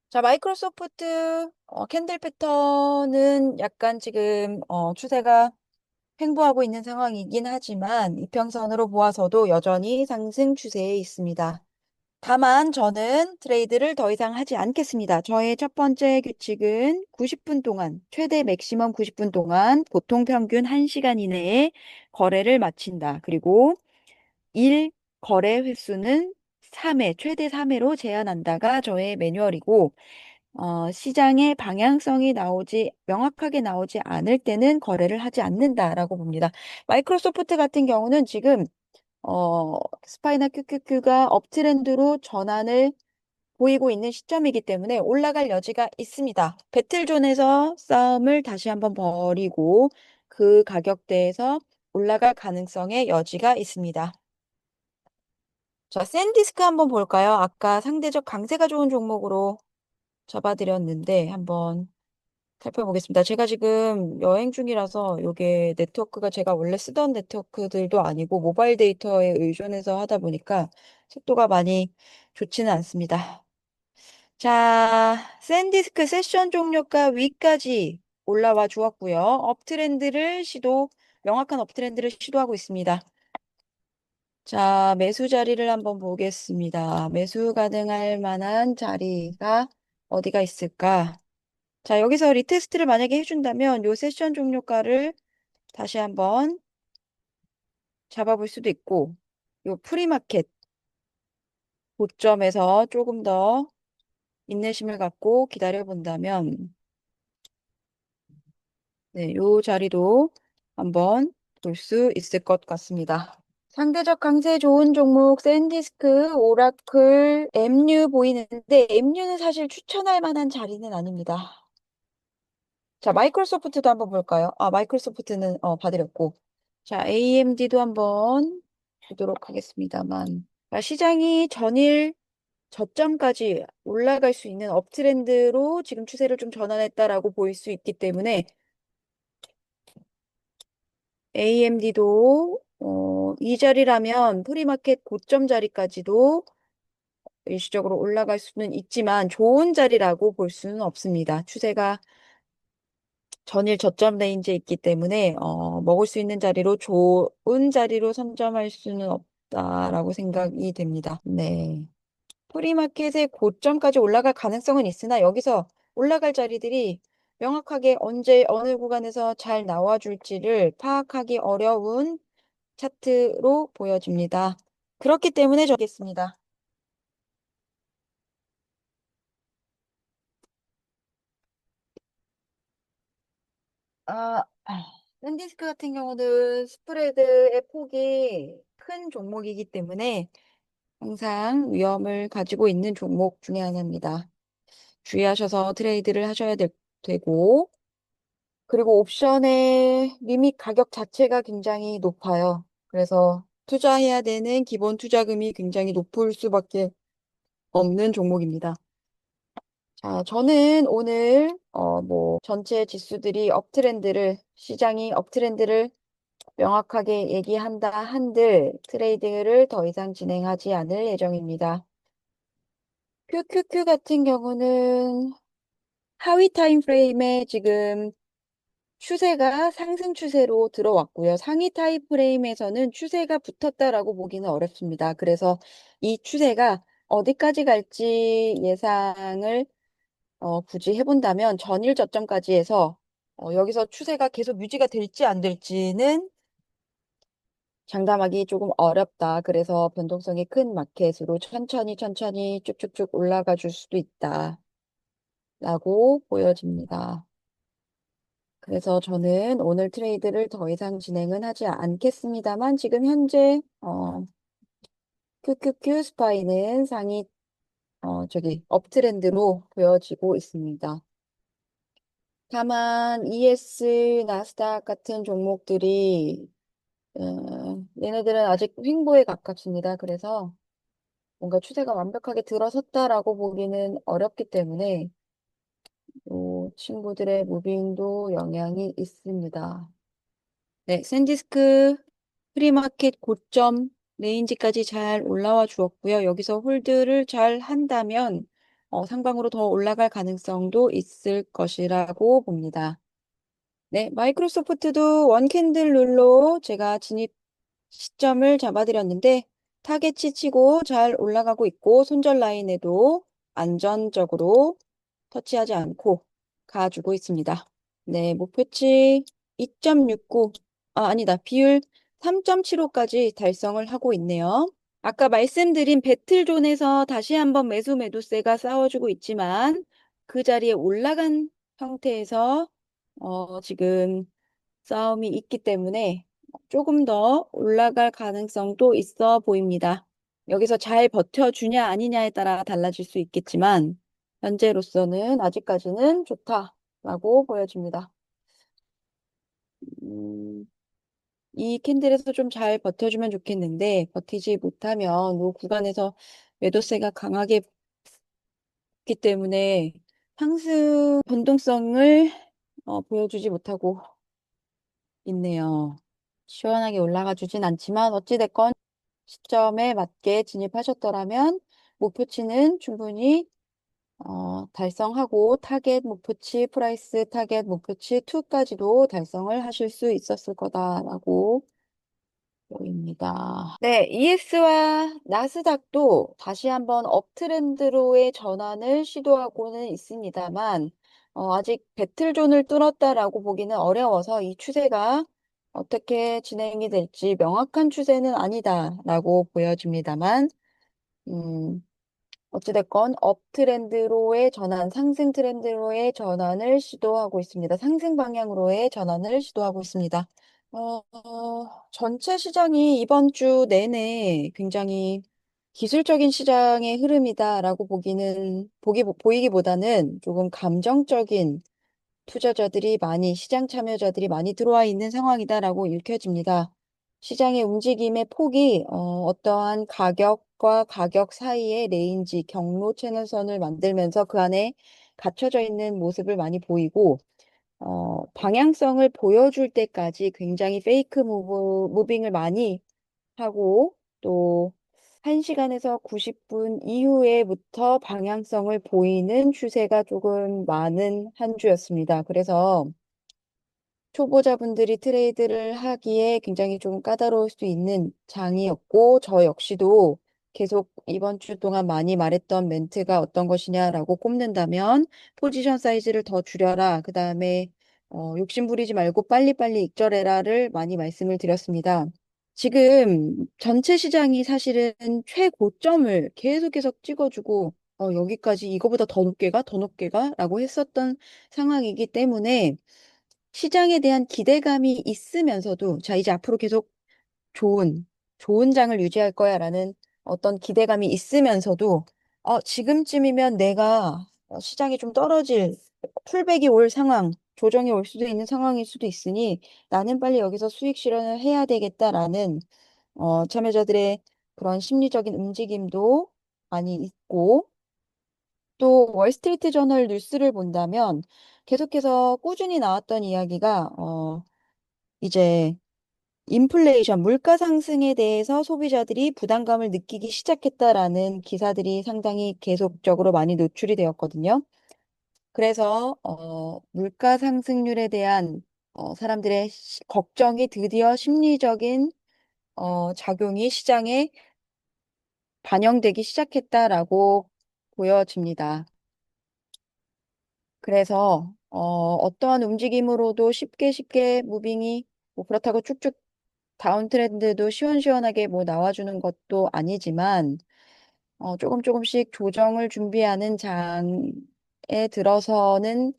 자, 마이크로소프트 캔들 패턴은 약간 지금 추세가 횡보하고 있는 상황이긴 하지만 이평선으로 보아서도 여전히 상승 추세에 있습니다. 다만 저는 트레이드를 더 이상 하지 않겠습니다. 저의 첫 번째 규칙은 90분 동안, 최대 맥시멈 90분 동안 보통 평균 1시간 이내에 거래를 마친다. 그리고 1 거래 횟수는 3회, 최대 3회로 제한한다가 저의 매뉴얼이고 시장의 방향성이 명확하게 나오지 않을 때는 거래를 하지 않는다라고 봅니다. 마이크로소프트 같은 경우는 지금 스파이나 QQQ가 업트렌드로 전환을 보이고 있는 시점이기 때문에 올라갈 여지가 있습니다. 배틀존에서 싸움을 다시 한번 벌이고 그 가격대에서 올라갈 가능성의 여지가 있습니다. 자, 샌디스크 한번 볼까요? 아까 상대적 강세가 좋은 종목으로 잡아드렸는데 한번 살펴보겠습니다. 제가 지금 여행 중이라서 이게 네트워크가 제가 원래 쓰던 네트워크들도 아니고 모바일 데이터에 의존해서 하다 보니까 속도가 많이 좋지는 않습니다. 자, 샌디스크 세션 종료가 위까지 올라와 주었고요. 명확한 업트렌드를 시도하고 있습니다. 자, 매수 자리를 한번 보겠습니다. 매수 가능할 만한 자리가 어디가 있을까? 자, 여기서 리테스트를 만약에 해준다면 요 세션 종료가를 다시 한번 잡아볼 수도 있고, 요 프리마켓 고점에서 조금 더 인내심을 갖고 기다려 본다면, 네, 요 자리도 한번 볼 수 있을 것 같습니다. 상대적 강세 좋은 종목 샌디스크, 오라클, 엠뉴 보이는데 엠뉴는 사실 추천할 만한 자리는 아닙니다. 자, 마이크로소프트도 한번 볼까요? 아, 마이크로소프트는 봐드렸고. 자, AMD도 한번 보도록 하겠습니다만. 자, 시장이 전일 저점까지 올라갈 수 있는 업트렌드로 지금 추세를 좀 전환했다라고 보일 수 있기 때문에 AMD도 이 자리라면 프리마켓 고점 자리까지도 일시적으로 올라갈 수는 있지만 좋은 자리라고 볼 수는 없습니다. 추세가 전일 저점 레인지에 있기 때문에 먹을 수 있는 자리로 좋은 자리로 선점할 수는 없다라고 생각이 됩니다. 네. 프리마켓의 고점까지 올라갈 가능성은 있으나 여기서 올라갈 자리들이 명확하게 언제 어느 구간에서 잘 나와줄지를 파악하기 어려운 차트로 보여집니다. 그렇기 때문에 적겠습니다. 샌디스크 같은 경우는 스프레드의 폭이 큰 종목이기 때문에 항상 위험을 가지고 있는 종목 중에 하나입니다. 주의하셔서 트레이드를 되고, 그리고 옵션의 리밋 가격 자체가 굉장히 높아요. 그래서 투자해야 되는 기본 투자금이 굉장히 높을 수밖에 없는 종목입니다. 자, 저는 오늘 전체 지수들이 업트렌드를 시장이 업트렌드를 명확하게 얘기한다 한들 트레이딩을 더 이상 진행하지 않을 예정입니다. QQQ 같은 경우는 하위 타임 프레임에 지금 추세가 상승 추세로 들어왔고요. 상위 타임 프레임에서는 추세가 붙었다라고 보기는 어렵습니다. 그래서 이 추세가 어디까지 갈지 예상을 굳이 해본다면 전일 저점까지 해서 여기서 추세가 계속 유지가 될지 안 될지는 장담하기 조금 어렵다. 그래서 변동성이 큰 마켓으로 천천히 천천히 쭉쭉쭉 올라가 줄 수도 있다라고 보여집니다. 그래서 저는 오늘 트레이드를 더 이상 진행은 하지 않겠습니다만 지금 현재 QQQ 스파이는 상위 업트렌드로 보여지고 있습니다. 다만 ES, 나스닥 같은 종목들이 얘네들은 아직 횡보에 가깝습니다. 그래서 뭔가 추세가 완벽하게 들어섰다라고 보기는 어렵기 때문에 이 친구들의 무빙도 영향이 있습니다. 네, 샌디스크 프리마켓 고점 레인지까지 잘 올라와 주었고요. 여기서 홀드를 잘 한다면 상방으로 더 올라갈 가능성도 있을 것이라고 봅니다. 네, 마이크로소프트도 원캔들 룰로 제가 진입 시점을 잡아드렸는데 타겟치 치고 잘 올라가고 있고 손절 라인에도 안전적으로 터치하지 않고 가주고 있습니다. 네, 목표치 2.69, 아니다. 비율 3.75까지 달성을 하고 있네요. 아까 말씀드린 배틀존에서 다시 한번 매수 매도세가 싸워주고 있지만 그 자리에 올라간 형태에서 지금 싸움이 있기 때문에 조금 더 올라갈 가능성도 있어 보입니다. 여기서 잘 버텨주냐 아니냐에 따라 달라질 수 있겠지만 현재로서는 아직까지는 좋다라고 보여집니다. 음, 이 캔들에서 좀 잘 버텨주면 좋겠는데 버티지 못하면 이 구간에서 매도세가 강하게 붙기 때문에 상승 변동성을 보여주지 못하고 있네요. 시원하게 올라가 주진 않지만 어찌됐건 시점에 맞게 진입하셨더라면 목표치는 충분히 달성하고 타겟 목표치, 프라이스 타겟 목표치 2까지도 달성을 하실 수 있었을 거다라고 보입니다. 네, ES와 나스닥도 다시 한번 업트렌드로의 전환을 시도하고는 있습니다만 아직 배틀존을 뚫었다라고 보기는 어려워서 이 추세가 어떻게 진행이 될지 명확한 추세는 아니다라고 보여집니다만 음, 어찌됐건 업트렌드로의 전환, 상승 트렌드로의 전환을 시도하고 있습니다. 상승 방향으로의 전환을 시도하고 있습니다. 전체 시장이 이번 주 내내 굉장히 기술적인 시장의 흐름이다라고 보이기보다는 조금 감정적인 투자자들이 많이, 시장 참여자들이 많이 들어와 있는 상황이다라고 읽혀집니다. 시장의 움직임의 폭이 어떠한 가격과 가격 사이의 레인지, 경로 채널선을 만들면서 그 안에 갇혀져 있는 모습을 많이 보이고, 방향성을 보여줄 때까지 굉장히 페이크 무빙을 많이 하고, 또 1시간에서 90분 이후에부터 방향성을 보이는 추세가 조금 많은 한 주였습니다. 그래서 초보자분들이 트레이드를 하기에 굉장히 좀 까다로울 수 있는 장이었고, 저 역시도 계속 이번 주 동안 많이 말했던 멘트가 어떤 것이냐라고 꼽는다면, 포지션 사이즈를 더 줄여라. 그 다음에, 욕심 부리지 말고 빨리빨리 익절해라를 많이 말씀을 드렸습니다. 지금 전체 시장이 사실은 최고점을 계속 찍어주고, 여기까지 이거보다 더 높게 가, 더 높게 가? 라고 했었던 상황이기 때문에, 시장에 대한 기대감이 있으면서도 자, 이제 앞으로 계속 좋은, 좋은 장을 유지할 거야라는 어떤 기대감이 있으면서도 지금쯤이면 내가 시장이 좀 떨어질 풀백이 올 상황, 조정이 올 수도 있는 상황일 수도 있으니 나는 빨리 여기서 수익 실현을 해야 되겠다라는 참여자들의 그런 심리적인 움직임도 많이 있고 또 월스트리트 저널 뉴스를 본다면 계속해서 꾸준히 나왔던 이야기가 이제 인플레이션, 물가 상승에 대해서 소비자들이 부담감을 느끼기 시작했다라는 기사들이 상당히 계속적으로 많이 노출이 되었거든요. 그래서 물가 상승률에 대한 사람들의 걱정이 드디어 심리적인 작용이 시장에 반영되기 시작했다라고 보여집니다. 그래서 어떠한 움직임으로도 쉽게 쉽게 무빙이 뭐 그렇다고 쭉쭉 다운 트렌드도 시원시원하게 뭐 나와주는 것도 아니지만 조금 조금씩 조정을 준비하는 장에 들어서는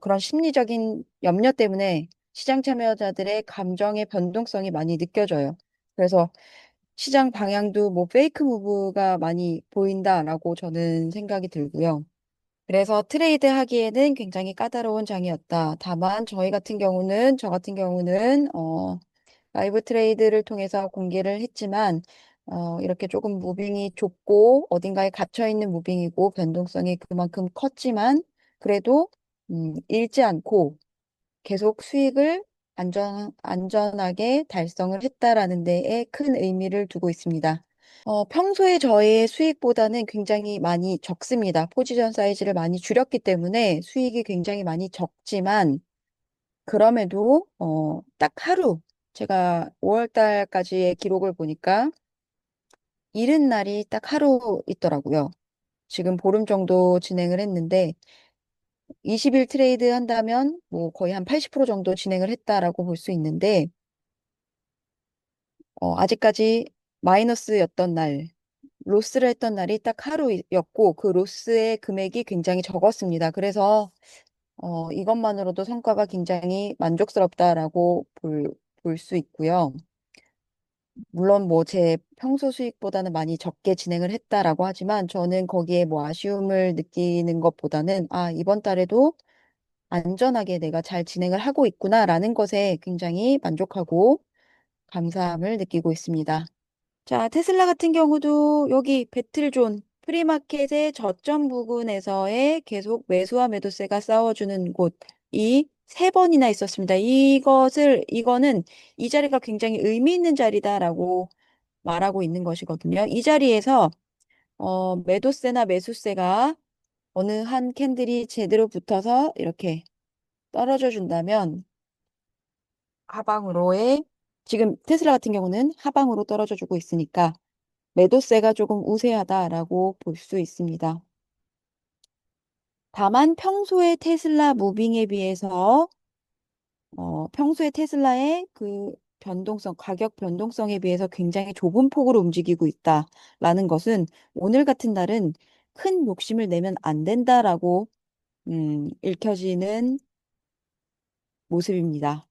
그런 심리적인 염려 때문에 시장 참여자들의 감정의 변동성이 많이 느껴져요. 그래서 시장 방향도 뭐 페이크 무브가 많이 보인다라고 저는 생각이 들고요. 그래서 트레이드 하기에는 굉장히 까다로운 장이었다. 다만 저 같은 경우는 라이브 트레이드를 통해서 공개를 했지만 이렇게 조금 무빙이 좁고 어딘가에 갇혀 있는 무빙이고 변동성이 그만큼 컸지만 그래도 잃지 않고 계속 수익을 안전하게 달성을 했다라는 데에 큰 의미를 두고 있습니다. 평소에 저의 수익보다는 굉장히 많이 적습니다. 포지션 사이즈를 많이 줄였기 때문에 수익이 굉장히 많이 적지만 그럼에도 딱 하루 제가 5월 달까지의 기록을 보니까 잃은 날이 딱 하루 있더라고요. 지금 보름 정도 진행을 했는데 20일 트레이드 한다면 뭐 거의 한 80% 정도 진행을 했다라고 볼 수 있는데 아직까지 마이너스였던 날, 로스를 했던 날이 딱 하루였고 그 로스의 금액이 굉장히 적었습니다. 그래서 이것만으로도 성과가 굉장히 만족스럽다라고 볼 수 있고요. 물론 뭐 제 평소 수익보다는 많이 적게 진행을 했다라고 하지만 저는 거기에 뭐 아쉬움을 느끼는 것보다는 아, 이번 달에도 안전하게 내가 잘 진행을 하고 있구나라는 것에 굉장히 만족하고 감사함을 느끼고 있습니다. 자, 테슬라 같은 경우도 여기 배틀존 프리마켓의 저점 부근에서의 계속 매수와 매도세가 싸워주는 곳이 세 번이나 있었습니다. 이거는 이 자리가 굉장히 의미 있는 자리다라고 말하고 있는 것이거든요. 이 자리에서 매도세나 매수세가 어느 한 캔들이 제대로 붙어서 이렇게 떨어져 준다면 하방으로의 지금 테슬라 같은 경우는 하방으로 떨어져 주고 있으니까 매도세가 조금 우세하다라고 볼 수 있습니다. 다만 평소의 테슬라 무빙에 비해서 평소의 테슬라의 그 가격 변동성에 비해서 굉장히 좁은 폭으로 움직이고 있다라는 것은 오늘 같은 날은 큰 욕심을 내면 안 된다라고 읽혀지는 모습입니다.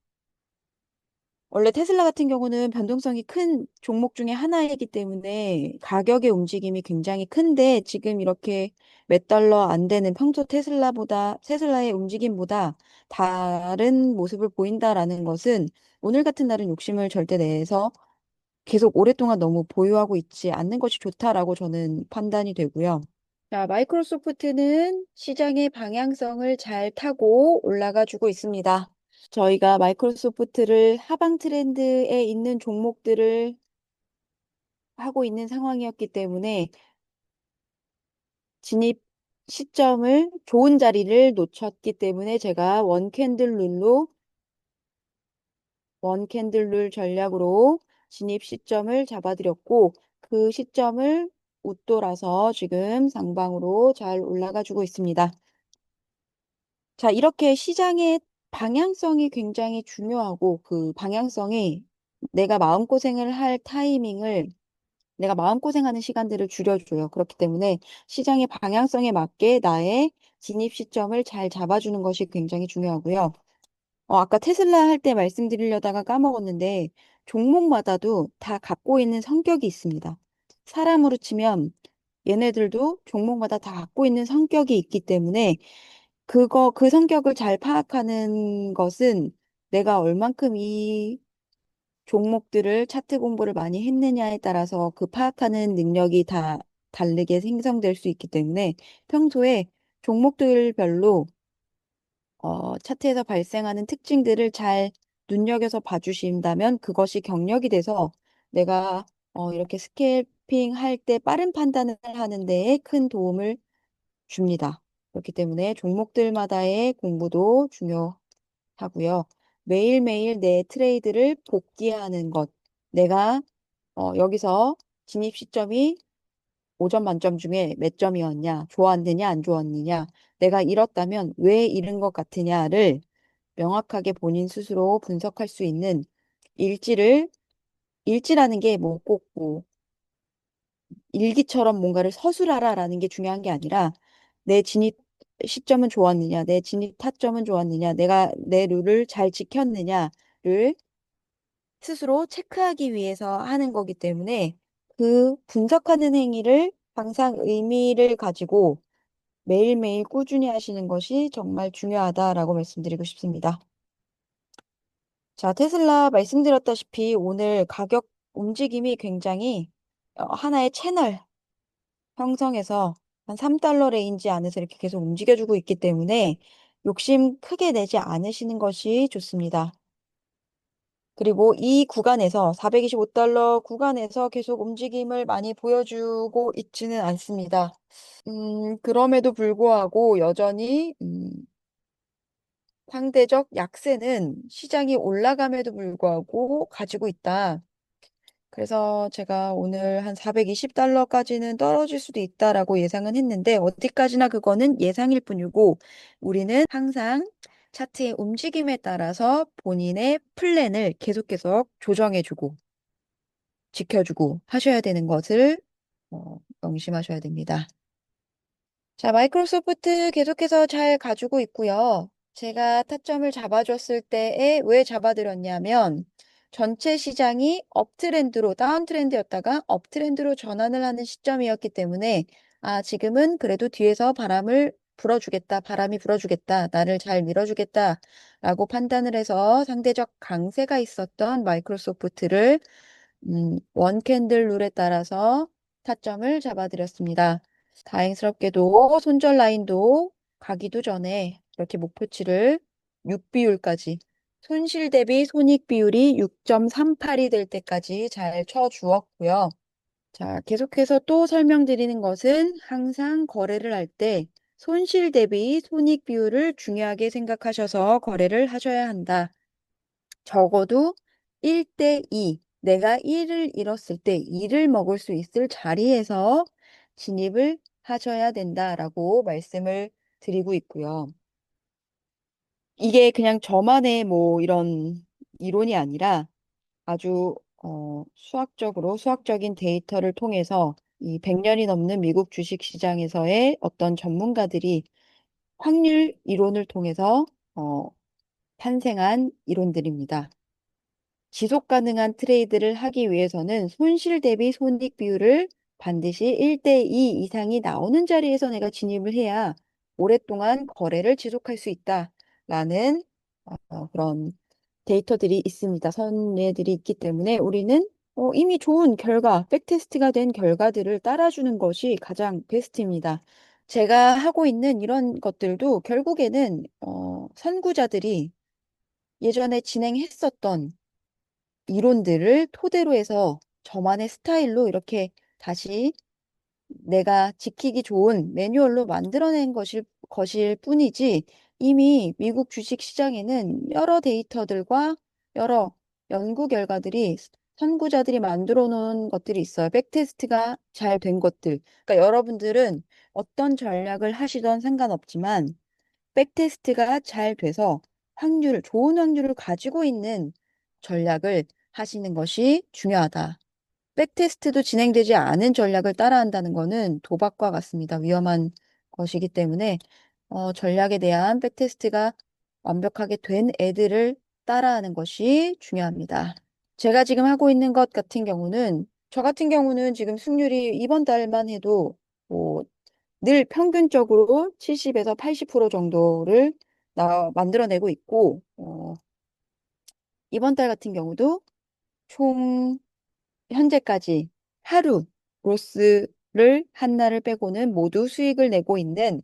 원래 테슬라 같은 경우는 변동성이 큰 종목 중에 하나이기 때문에 가격의 움직임이 굉장히 큰데 지금 이렇게 몇 달러 안 되는 평소 테슬라의 움직임보다 다른 모습을 보인다라는 것은 오늘 같은 날은 욕심을 절대 내서 계속 오랫동안 너무 보유하고 있지 않는 것이 좋다라고 저는 판단이 되고요. 자, 마이크로소프트는 시장의 방향성을 잘 타고 올라가 주고 있습니다. 저희가 마이크로소프트를 하방 트렌드에 있는 종목들을 하고 있는 상황이었기 때문에 진입 시점을 좋은 자리를 놓쳤기 때문에 제가 원 캔들 룰 전략으로 진입 시점을 잡아드렸고 그 시점을 웃돌아서 지금 상방으로 잘 올라가 주고 있습니다. 자, 이렇게 시장의 방향성이 굉장히 중요하고 그 방향성이 내가 마음고생을 할 타이밍을 내가 마음고생하는 시간들을 줄여줘요. 그렇기 때문에 시장의 방향성에 맞게 나의 진입 시점을 잘 잡아주는 것이 굉장히 중요하고요. 아까 테슬라 할 때 말씀드리려다가 까먹었는데 종목마다도 다 갖고 있는 성격이 있습니다. 사람으로 치면 얘네들도 종목마다 다 갖고 있는 성격이 있기 때문에 그 성격을 잘 파악하는 것은 내가 얼만큼 이 종목들을 차트 공부를 많이 했느냐에 따라서 그 파악하는 능력이 다 다르게 생성될 수 있기 때문에 평소에 종목들별로 차트에서 발생하는 특징들을 잘 눈여겨서 봐주신다면 그것이 경력이 돼서 내가 이렇게 스캘핑 할 때 빠른 판단을 하는 데에 큰 도움을 줍니다. 그렇기 때문에 종목들마다의 공부도 중요하고요. 매일매일 내 트레이드를 복기하는 것. 내가 여기서 진입 시점이 5점 만점 중에 몇 점이었냐, 좋았느냐, 안 좋았느냐, 내가 잃었다면 왜 잃은 것 같으냐를 명확하게 본인 스스로 분석할 수 있는 일지를, 일지라는 게 뭐 꼭 뭐 일기처럼 뭔가를 서술하라라는 게 중요한 게 아니라 내 진입 시점은 좋았느냐, 내 진입 타점은 좋았느냐, 내가 내 룰을 잘 지켰느냐를 스스로 체크하기 위해서 하는 거기 때문에 그 분석하는 행위를 항상 의미를 가지고 매일매일 꾸준히 하시는 것이 정말 중요하다라고 말씀드리고 싶습니다. 자, 테슬라 말씀드렸다시피 오늘 가격 움직임이 굉장히 하나의 채널 형성해서 한 3달러 레인지 안에서 이렇게 계속 움직여주고 있기 때문에 욕심 크게 내지 않으시는 것이 좋습니다. 그리고 이 구간에서 425달러 구간에서 계속 움직임을 많이 보여주고 있지는 않습니다. 그럼에도 불구하고 여전히 상대적 약세는 시장이 올라감에도 불구하고 가지고 있다. 그래서 제가 오늘 한 420달러까지는 떨어질 수도 있다라고 예상은 했는데 어디까지나 그거는 예상일 뿐이고 우리는 항상 차트의 움직임에 따라서 본인의 플랜을 계속 조정해주고 지켜주고 하셔야 되는 것을 명심하셔야 됩니다. 자, 마이크로소프트 계속해서 잘 가지고 있고요. 제가 타점을 잡아줬을 때에 왜 잡아드렸냐면 전체 시장이 업트렌드로 다운트렌드였다가 업트렌드로 전환을 하는 시점이었기 때문에 지금은 그래도 뒤에서 바람을 불어주겠다, 바람이 불어주겠다, 나를 잘 밀어주겠다라고 판단을 해서 상대적 강세가 있었던 마이크로소프트를 원 캔들 룰에 따라서 타점을 잡아드렸습니다. 다행스럽게도 손절 라인도 가기도 전에 이렇게 목표치를 6비율까지 손실 대비 손익 비율이 6.38이 될 때까지 잘 쳐주었고요. 자, 계속해서 또 설명드리는 것은 항상 거래를 할 때 손실 대비 손익 비율을 중요하게 생각하셔서 거래를 하셔야 한다. 적어도 1대2, 내가 1을 잃었을 때 2를 먹을 수 있을 자리에서 진입을 하셔야 된다라고 말씀을 드리고 있고요. 이게 그냥 저만의 뭐 이런 이론이 아니라 아주 수학적인 데이터를 통해서 이 100년이 넘는 미국 주식 시장에서의 어떤 전문가들이 확률 이론을 통해서 탄생한 이론들입니다. 지속 가능한 트레이드를 하기 위해서는 손실 대비 손익 비율을 반드시 1대2 이상이 나오는 자리에서 내가 진입을 해야 오랫동안 거래를 지속할 수 있다라는 그런 데이터들이 있습니다. 선례들이 있기 때문에 우리는 이미 좋은 결과, 백테스트가 된 결과들을 따라주는 것이 가장 베스트입니다. 제가 하고 있는 이런 것들도 결국에는 선구자들이 예전에 진행했었던 이론들을 토대로 해서 저만의 스타일로 이렇게 다시 내가 지키기 좋은 매뉴얼로 만들어낸 것일 뿐이지 이미 미국 주식 시장에는 여러 데이터들과 여러 연구 결과들이 선구자들이 만들어 놓은 것들이 있어요. 백테스트가 잘 된 것들. 그러니까 여러분들은 어떤 전략을 하시던 상관없지만 백테스트가 잘 돼서 좋은 확률을 가지고 있는 전략을 하시는 것이 중요하다. 백테스트도 진행되지 않은 전략을 따라한다는 것은 도박과 같습니다. 위험한 것이기 때문에 전략에 대한 백테스트가 완벽하게 된 애들을 따라하는 것이 중요합니다. 제가 지금 하고 있는 것 같은 경우는 저 같은 경우는 지금 승률이 이번 달만 해도 뭐 늘 평균적으로 70에서 80% 정도를 만들어내고 있고 이번 달 같은 경우도 총 현재까지 하루 로스 한 날을 빼고는 모두 수익을 내고 있는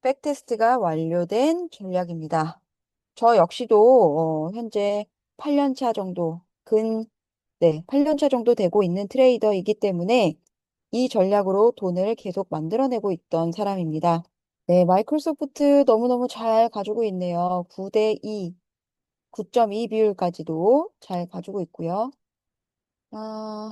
백테스트가 완료된 전략입니다. 저 역시도 현재 8년 차 정도, 네, 8년 차 정도 되고 있는 트레이더이기 때문에 이 전략으로 돈을 계속 만들어내고 있던 사람입니다. 네, 마이크로소프트 너무너무 잘 가지고 있네요. 9대 2, 9.2 비율까지도 잘 가지고 있고요. 아,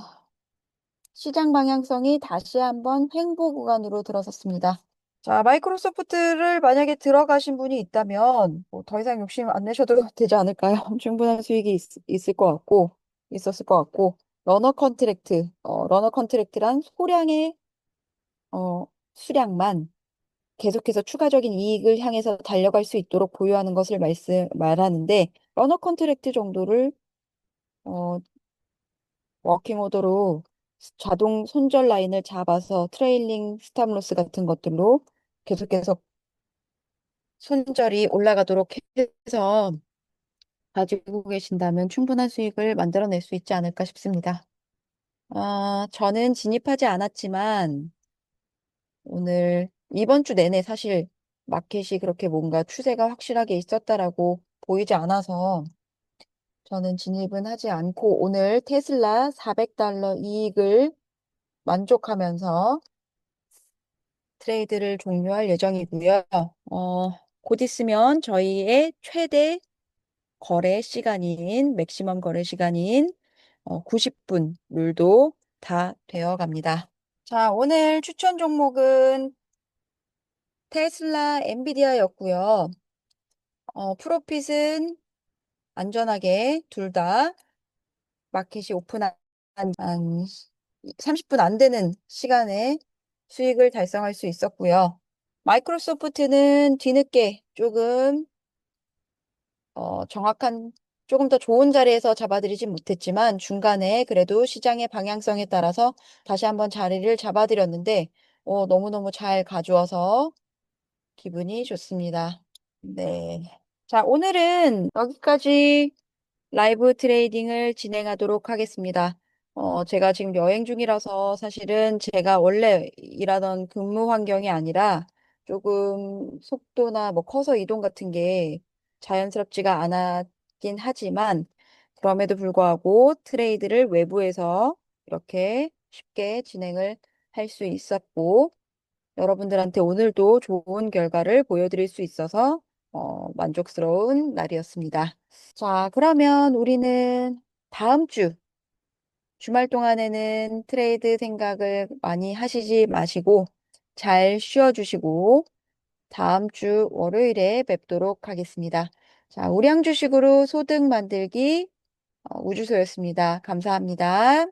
시장 방향성이 다시 한번 횡보 구간으로 들어섰습니다. 자, 마이크로소프트를 만약에 들어가신 분이 있다면 뭐더 이상 욕심 안 내셔도 되지 않을까요? 충분한 수익이 있을 것 같고 있었을 것 같고 러너 컨트랙트란 소량의 어, 수량만 계속해서 추가적인 이익을 향해서 달려갈 수 있도록 보유하는 것을 말하는데 러너 컨트랙트 정도를 어, 워킹 오더로 자동 손절 라인을 잡아서 트레일링 스탑로스 같은 것들로 계속해서 손절이 올라가도록 해서 가지고 계신다면 충분한 수익을 만들어낼 수 있지 않을까 싶습니다. 저는 진입하지 않았지만 오늘 이번 주 내내 사실 마켓이 그렇게 뭔가 추세가 확실하게 있었다라고 보이지 않아서 저는 진입은 하지 않고 오늘 테슬라 400달러 이익을 만족하면서 트레이드를 종료할 예정이고요. 곧 있으면 저희의 최대 거래 시간인, 맥시멈 거래 시간인 90분 룰도 다 되어 갑니다. 자, 오늘 추천 종목은 테슬라, 엔비디아였고요. 프로핏은 안전하게 둘 다 마켓이 오픈한 한 30분 안 되는 시간에 수익을 달성할 수 있었고요. 마이크로소프트는 뒤늦게 조금 더 좋은 자리에서 잡아드리진 못했지만 중간에 그래도 시장의 방향성에 따라서 다시 한번 자리를 잡아드렸는데 너무너무 잘 가져와서 기분이 좋습니다. 네. 자, 오늘은 여기까지 라이브 트레이딩을 진행하도록 하겠습니다. 제가 지금 여행 중이라서 사실은 제가 원래 일하던 근무 환경이 아니라 조금 속도나 뭐 커서 이동 같은 게 자연스럽지가 않았긴 하지만 그럼에도 불구하고 트레이드를 외부에서 이렇게 쉽게 진행을 할 수 있었고 여러분들한테 오늘도 좋은 결과를 보여드릴 수 있어서 만족스러운 날이었습니다. 자, 그러면 우리는 다음 주 주말 동안에는 트레이드 생각을 많이 하시지 마시고 잘 쉬어주시고 다음 주 월요일에 뵙도록 하겠습니다. 자, 우량 주식으로 소득 만들기 우주소였습니다. 감사합니다.